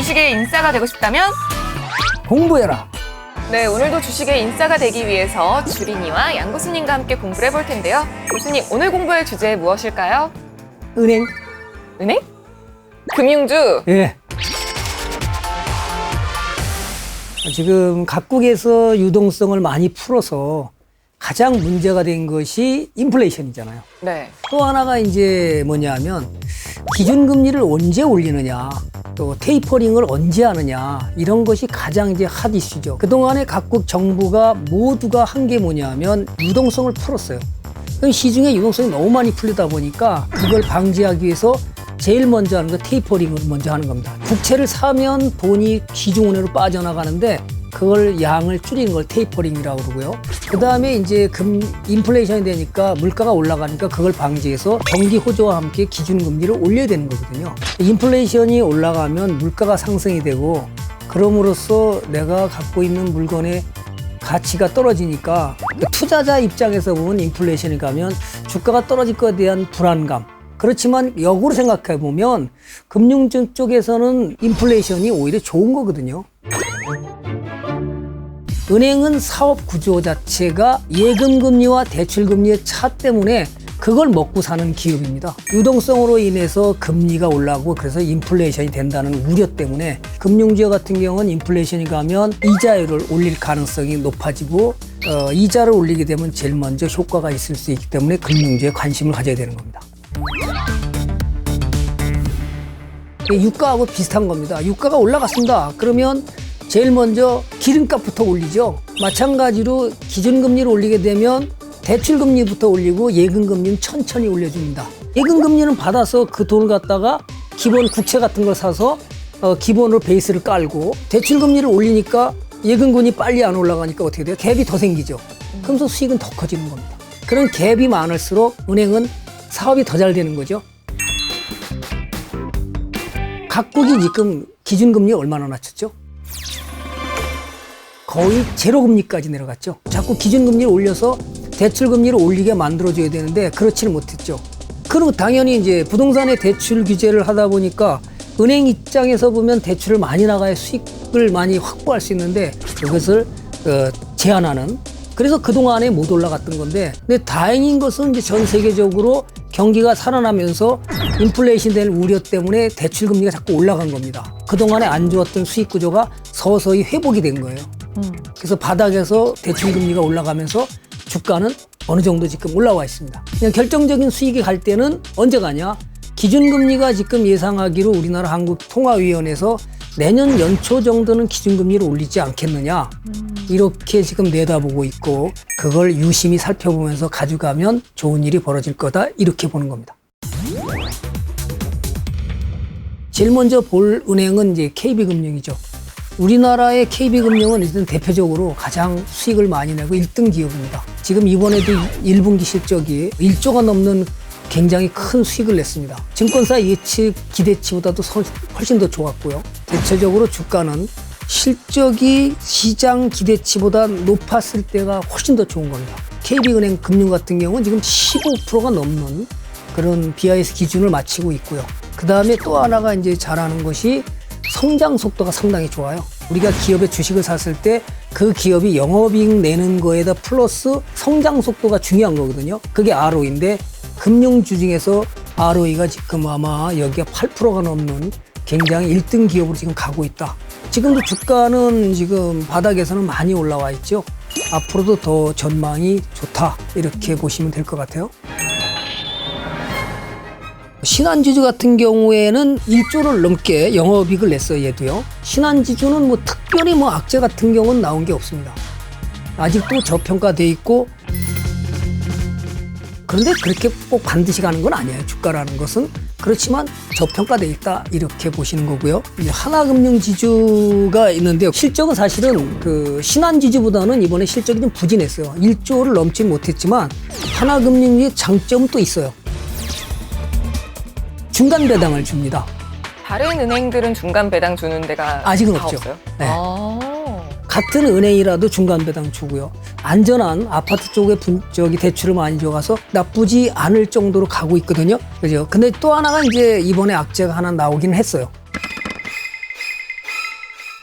주식의 인싸가 되고 싶다면 공부해라. 네, 오늘도 주식의 인싸가 되기 위해서 주린이와 양 교수님과 함께 공부를 해볼 텐데요. 교수님, 오늘 공부할 주제 무엇일까요? 은행. 은행? 금융주? 예. 지금 각국에서 유동성을 많이 풀어서 가장 문제가 된 것이 인플레이션이잖아요. 네. 또 하나가 이제 뭐냐 하면 기준금리를 언제 올리느냐, 또 테이퍼링을 언제 하느냐, 이런 것이 가장 이제 핫 이슈죠. 그동안에 각국 정부가 모두가 한 게 뭐냐 하면 유동성을 풀었어요. 그럼 시중에 유동성이 너무 많이 풀리다 보니까 그걸 방지하기 위해서 제일 먼저 하는 거 테이퍼링을 먼저 하는 겁니다. 국채를 사면 돈이 시중은행으로 빠져나가는데 그걸 양을 줄이는 걸 테이퍼링이라고 그러고요. 그 다음에 이제 인플레이션이 되니까 물가가 올라가니까 그걸 방지해서 경기 호조와 함께 기준금리를 올려야 되는 거거든요. 인플레이션이 올라가면 물가가 상승이 되고 그럼으로써 내가 갖고 있는 물건의 가치가 떨어지니까 투자자 입장에서 보면 인플레이션이 가면 주가가 떨어질 것에 대한 불안감. 그렇지만 역으로 생각해 보면 금융 쪽에서는 인플레이션이 오히려 좋은 거거든요. 은행은 사업 구조 자체가 예금금리와 대출금리의 차 때문에 그걸 먹고 사는 기업입니다. 유동성으로 인해서 금리가 올라가고 그래서 인플레이션이 된다는 우려 때문에 금융지역 같은 경우는 인플레이션이 가면 이자율을 올릴 가능성이 높아지고 이자를 올리게 되면 제일 먼저 효과가 있을 수 있기 때문에 금융지에 관심을 가져야 되는 겁니다. 유가하고 비슷한 겁니다. 유가가 올라갔습니다. 그러면 제일 먼저 기름값부터 올리죠. 마찬가지로 기준금리를 올리게 되면 대출금리부터 올리고 예금금리는 천천히 올려줍니다. 예금금리는 받아서 그 돈을 갖다가 기본 국채 같은 걸 사서 기본으로 베이스를 깔고 대출금리를 올리니까 예금금리 빨리 안 올라가니까 어떻게 돼요? 갭이 더 생기죠. 그러면서 수익은 더 커지는 겁니다. 그런 갭이 많을수록 은행은 사업이 더 잘 되는 거죠. 각국이 지금 기준금리 얼마나 낮췄죠? 거의 제로금리까지 내려갔죠. 자꾸 기준금리를 올려서 대출금리를 올리게 만들어줘야 되는데 그렇지는 못했죠. 그리고 당연히 이제 부동산의 대출 규제를 하다 보니까 은행 입장에서 보면 대출을 많이 나가야 수익을 많이 확보할 수 있는데 그것을 제한하는, 그래서 그동안에 못 올라갔던 건데, 근데 다행인 것은 이제 전 세계적으로 경기가 살아나면서 인플레이션 될 우려 때문에 대출 금리가 자꾸 올라간 겁니다. 그동안에 안 좋았던 수익 구조가 서서히 회복이 된 거예요. 그래서 바닥에서 대출 금리가 올라가면서 주가는 어느 정도 지금 올라와 있습니다. 그냥 결정적인 수익이 갈 때는 언제 가냐? 기준금리가 지금 예상하기로 우리나라 한국통화위원회에서 내년 연초 정도는 기준금리를 올리지 않겠느냐, 이렇게 지금 내다보고 있고 그걸 유심히 살펴보면서 가져가면 좋은 일이 벌어질 거다, 이렇게 보는 겁니다. 제일 먼저 볼 은행은 이제 KB금융이죠. 우리나라의 KB금융은 일단 대표적으로 가장 수익을 많이 내고 1등 기업입니다. 지금 이번에도 1분기 실적이 1조가 넘는 굉장히 큰 수익을 냈습니다. 증권사 예측 기대치보다도 훨씬 더 좋았고요. 대체적으로 주가는 실적이 시장 기대치보다 높았을 때가 훨씬 더 좋은 겁니다. KB은행 금융 같은 경우는 지금 15%가 넘는 그런 BIS 기준을 마치고 있고요. 그 다음에 또 하나가 이제 잘하는 것이 성장 속도가 상당히 좋아요. 우리가 기업의 주식을 샀을 때 그 기업이 영업이익 내는 거에다 플러스 성장 속도가 중요한 거거든요. 그게 ROE인데 금융주 중에서 ROE가 지금 아마 여기가 8%가 넘는 굉장히 1등 기업으로 지금 가고 있다. 지금도 주가는 지금 바닥에서는 많이 올라와 있죠. 앞으로도 더 전망이 좋다, 이렇게 보시면 될 것 같아요. 신한지주 같은 경우에는 1조를 넘게 영업이익을 냈어요, 얘도요. 신한지주는 뭐 특별히 뭐 악재 같은 경우는 나온 게 없습니다. 아직도 저평가돼 있고, 그런데 그렇게 꼭 반드시 가는 건 아니에요. 주가라는 것은. 그렇지만 저평가돼 있다, 이렇게 보시는 거고요. 이제 하나금융지주가 있는데요. 실적은 사실은 그 신한지주보다는 이번에 실적이 좀 부진했어요. 1조를 넘지 못했지만 하나금융의 장점은 또 있어요. 중간 배당을 줍니다. 다른 은행들은 중간 배당 주는 데가 아직은 다 없죠. 없어요? 네. 아. 같은 은행이라도 중간 배당 주고요. 안전한 아파트 쪽에 대출을 많이 줘가서 나쁘지 않을 정도로 가고 있거든요. 그죠? 근데 또 하나가 이제 이번에 악재가 하나 나오긴 했어요.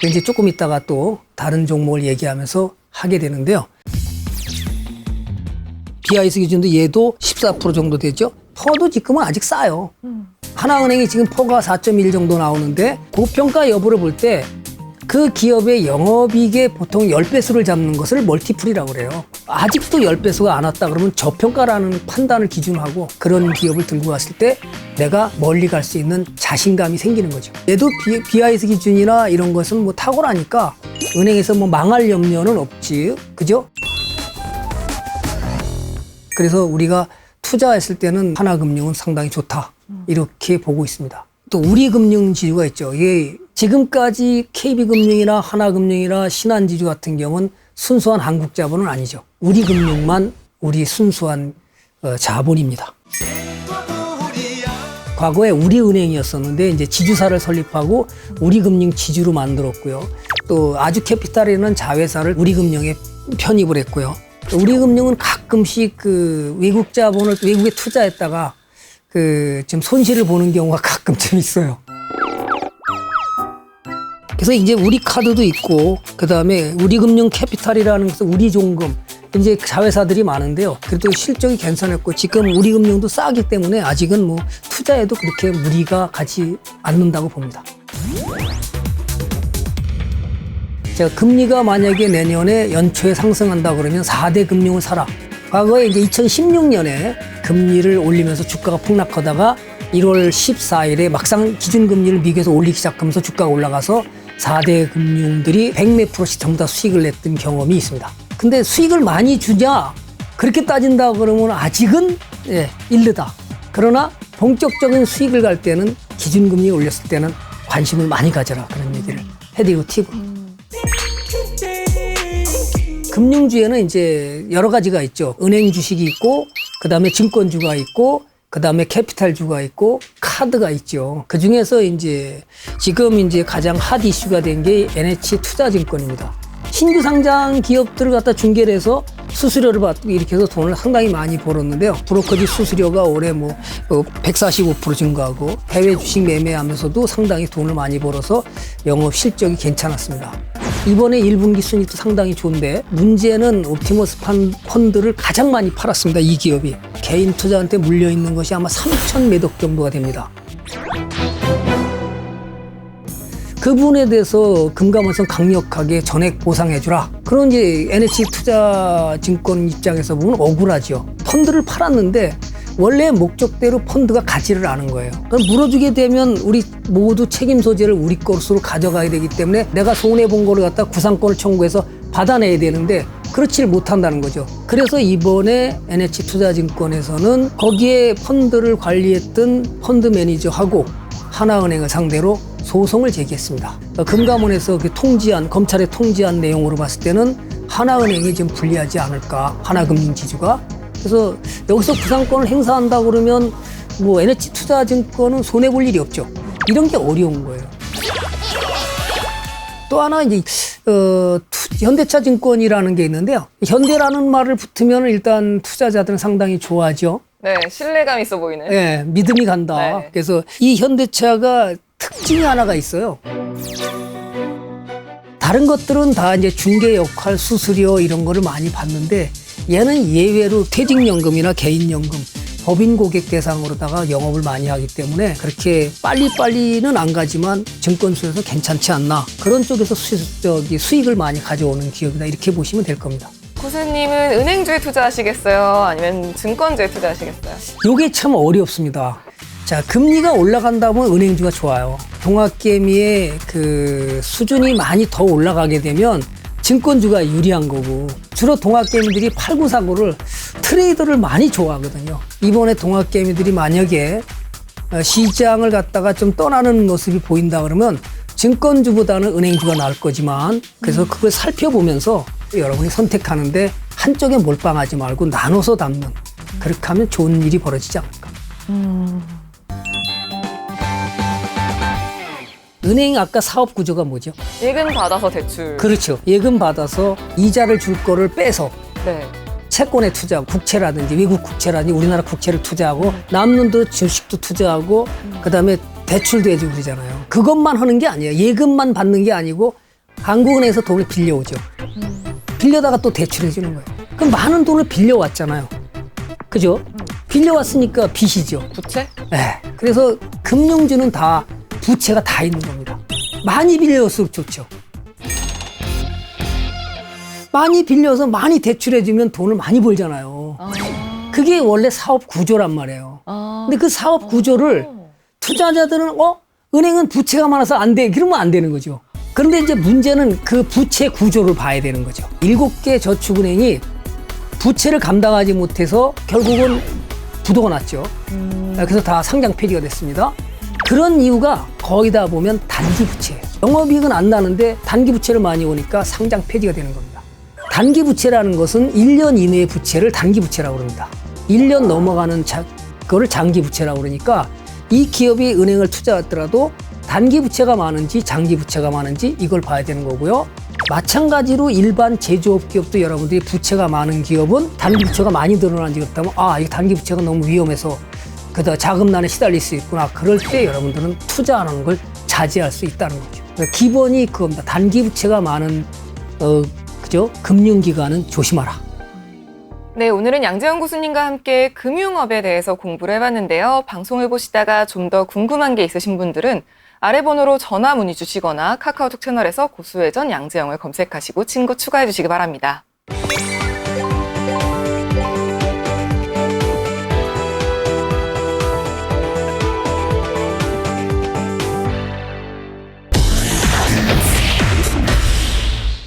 이제 조금 있다가 또 다른 종목을 얘기하면서 하게 되는데요. BIS 기준도 얘도 14% 정도 되죠. 퍼도 지금은 아직 싸요. 하나은행이 지금 퍼가 4.1 정도 나오는데 고평가 여부를 볼 때 그 기업의 영업이익의 보통 10배수를 잡는 것을 멀티플이라고 그래요. 아직도 10배수가 안 왔다 그러면 저평가라는 판단을 기준하고 그런 기업을 들고 갔을 때 내가 멀리 갈 수 있는 자신감이 생기는 거죠. 얘도 BIS 기준이나 이런 것은 뭐 탁월하니까 은행에서 뭐 망할 염려는 없지. 그죠? 그래서 우리가 투자했을 때는 하나금융은 상당히 좋다. 이렇게 보고 있습니다. 또 우리금융지주가 있죠. 이게 지금까지 KB금융이나 하나금융이나 신한지주 같은 경우는 순수한 한국 자본은 아니죠. 우리금융만 우리 순수한 자본입니다. 과거에 우리은행이었었는데 이제 지주사를 설립하고 우리금융 지주로 만들었고요. 또 아주캐피탈이라는 자회사를 우리금융에 편입을 했고요. 우리금융은 가끔씩 그 외국 자본을 외국에 투자했다가 좀 손실을 보는 경우가 가끔쯤 있어요. 그래서 이제 우리 카드도 있고 그다음에 우리금융 캐피탈이라는 것은 우리종금 이제 자회사들이 많은데요. 그래도 실적이 괜찮았고 지금 우리금융도 싸기 때문에 아직은 뭐 투자에도 그렇게 무리가 가지 않는다고 봅니다. 자, 금리가 만약에 내년에 연초에 상승한다 그러면 4대 금융을 사라. 과거에 이제 2016년에 금리를 올리면서 주가가 폭락하다가 1월 14일에 막상 기준금리를 미국에서 올리기 시작하면서 주가가 올라가서 4대 금융들이 100몇 %씩 전부 다 수익을 냈던 경험이 있습니다. 근데 수익을 많이 주냐? 그렇게 따진다 그러면 아직은 이르다. 그러나 본격적인 수익을 갈 때는 기준금리 올렸을 때는 관심을 많이 가져라. 그런 얘기를 해드리고 튀고. 금융주에는 이제 여러 가지가 있죠. 은행 주식이 있고, 그 다음에 증권주가 있고, 그 다음에 캐피탈주가 있고, 카드가 있죠. 그 중에서 이제 지금 이제 가장 핫 이슈가 된 게 NH투자증권입니다. 신규 상장 기업들을 갖다 중개를 해서 수수료를 받고 이렇게 해서 돈을 상당히 많이 벌었는데요. 브로커지 수수료가 올해 뭐 145% 증가하고 해외 주식 매매하면서도 상당히 돈을 많이 벌어서 영업 실적이 괜찮았습니다. 이번에 1분기 순이익도 상당히 좋은데 문제는 옵티머스 펀드를 가장 많이 팔았습니다. 이 기업이. 개인 투자한테 물려있는 것이 아마 3천 매덕 정도가 됩니다. 그 부분에 대해서 금감원에서 강력하게 전액 보상해주라. 그런 이제 NH투자증권 입장에서 보면 억울하죠. 펀드를 팔았는데 원래 목적대로 펀드가 가지를 않은 거예요. 그럼 물어주게 되면 우리 모두 책임 소재를 우리 것으로 가져가야 되기 때문에 내가 손해본 거를 갖다 구상권을 청구해서 받아내야 되는데 그렇지를 못한다는 거죠. 그래서 이번에 NH투자증권에서는 거기에 펀드를 관리했던 펀드 매니저하고 하나은행을 상대로 소송을 제기했습니다. 금감원에서 그 통지한, 검찰의 통지한 내용으로 봤을 때는 하나은행이 좀 불리하지 않을까, 하나금융지주가. 그래서 여기서 구상권을 행사한다 그러면 뭐 NH투자증권은 손해볼 일이 없죠. 이런 게 어려운 거예요. 또 하나 이제 현대차증권이라는 게 있는데요. 현대라는 말을 붙으면 일단 투자자들은 상당히 좋아하죠. 네, 신뢰감 있어 보이는. 네, 믿음이 간다. 네. 그래서 이 현대차가 특징이 하나가 있어요. 다른 것들은 다 이제 중개 역할, 수수료 이런 거를 많이 받는데 얘는 예외로 퇴직연금이나 개인연금, 법인 고객 대상으로다가 영업을 많이 하기 때문에 그렇게 빨리빨리는 안 가지만 증권수에서 괜찮지 않나. 그런 쪽에서 수익을 많이 가져오는 기업이다. 이렇게 보시면 될 겁니다. 고수님은 은행주에 투자하시겠어요? 아니면 증권주에 투자하시겠어요? 요게 참 어렵습니다. 자, 금리가 올라간다면 은행주가 좋아요. 동학개미의 그 수준이 많이 더 올라가게 되면 증권주가 유리한 거고 주로 동학개미들이 8949를 트레이더를 많이 좋아하거든요. 이번에 동학개미들이 만약에 시장을 갖다가 좀 떠나는 모습이 보인다 그러면 증권주보다는 은행주가 나을 거지만 그래서 그걸 살펴보면서 여러분이 선택하는데 한쪽에 몰빵하지 말고 나눠서 담는 그렇게 하면 좋은 일이 벌어지지 않을까. 은행 아까 사업 구조가 뭐죠? 예금 받아서 대출. 그렇죠. 예금 받아서 이자를 줄 거를 빼서 네. 채권에 투자하고 국채라든지 외국 국채라든지 우리나라 국채를 투자하고 남는 돈 주식도 투자하고 그다음에 대출도 해주고 그러잖아요. 그것만 하는 게 아니에요. 예금만 받는 게 아니고 한국은행에서 돈을 빌려오죠. 빌려다가 또 대출해 주는 거예요. 그럼 많은 돈을 빌려왔잖아요. 그죠? 빌려왔으니까 빚이죠. 부채? 네. 그래서 금융주는 다 부채가 다 있는 겁니다. 많이 빌려올수록 좋죠. 많이 빌려서 많이 대출해주면 돈을 많이 벌잖아요. 그게 원래 사업 구조란 말이에요. 근데 그 사업 구조를 투자자들은 은행은 부채가 많아서 안 돼. 그러면 안 되는 거죠. 그런데 이제 문제는 그 부채 구조를 봐야 되는 거죠. 7개 저축은행이 부채를 감당하지 못해서 결국은 부도가 났죠. 그래서 다 상장 폐지가 됐습니다. 그런 이유가 거의 다 보면 단기 부채예요. 영업이익은 안 나는데 단기 부채를 많이 오니까 상장 폐지가 되는 겁니다. 단기 부채라는 것은 1년 이내의 부채를 단기 부채라고 그럽니다. 1년 넘어가는 그거를 장기 부채라고 그러니까 이 기업이 은행을 투자하더라도 단기 부채가 많은지 장기 부채가 많은지 이걸 봐야 되는 거고요. 마찬가지로 일반 제조업 기업도 여러분들이 부채가 많은 기업은 단기 부채가 많이 늘어난 적이 없다면 이 단기 부채가 너무 위험해서 그다 자금난에 시달릴 수 있구나. 그럴 때 여러분들은 투자하는 걸 자제할 수 있다는 거죠. 그러니까 기본이 그겁니다. 단기 부채가 많은 그죠? 금융기관은 조심하라. 네, 오늘은 양재영 교수님과 함께 금융업에 대해서 공부를 해봤는데요. 방송을 보시다가 좀 더 궁금한 게 있으신 분들은 아래 번호로 전화 문의 주시거나 카카오톡 채널에서 고수회전 양재영을 검색하시고 친구 추가해 주시기 바랍니다.